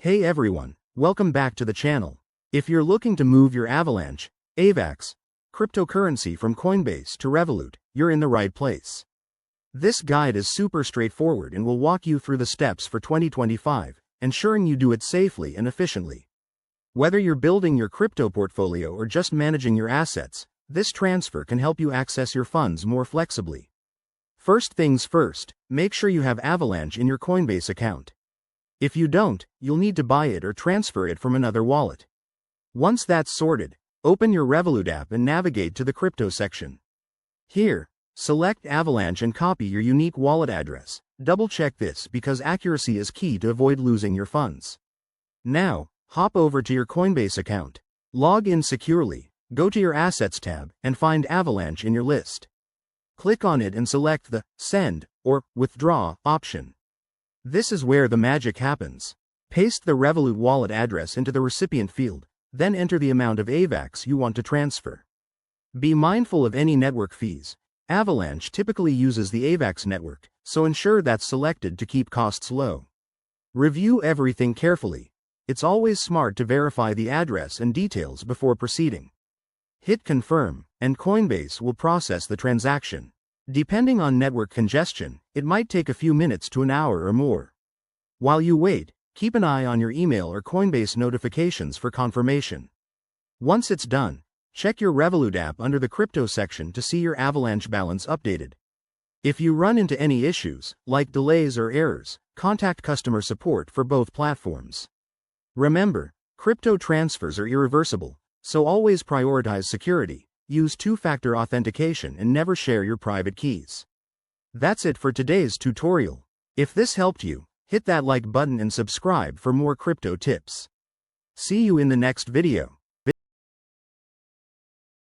Hey everyone, welcome back to the channel. If you're looking to move your Avalanche, AVAX, cryptocurrency from Coinbase to Revolut, you're in the right place. This guide is super straightforward and will walk you through the steps for 2025, ensuring you do it safely and efficiently. Whether you're building your crypto portfolio or just managing your assets, this transfer can help you access your funds more flexibly. First things first, make sure you have Avalanche in your Coinbase account. If you don't, you'll need to buy it or transfer it from another wallet. Once that's sorted, open your Revolut app and navigate to the crypto section. Here, select Avalanche and copy your unique wallet address. Double-check this because accuracy is key to avoid losing your funds. Now, hop over to your Coinbase account. Log in securely, go to your Assets tab, and find Avalanche in your list. Click on it and select the Send or Withdraw option. This is where the magic happens. Paste the Revolut wallet address into the recipient field, then enter the amount of AVAX you want to transfer. Be mindful of any network fees. Avalanche typically uses the AVAX network, so ensure that's selected to keep costs low. Review everything carefully. It's always smart to verify the address and details before proceeding. Hit Confirm, and Coinbase will process the transaction. Depending on network congestion, it might take a few minutes to an hour or more. While you wait, keep an eye on your email or Coinbase notifications for confirmation. Once it's done, check your Revolut app under the crypto section to see your Avalanche balance updated. If you run into any issues, like delays or errors, contact customer support for both platforms. Remember, crypto transfers are irreversible, so always prioritize security, use two-factor authentication and never share your private keys. That's it for today's tutorial. If this helped you, hit that like button and subscribe for more crypto tips. See you in the next video.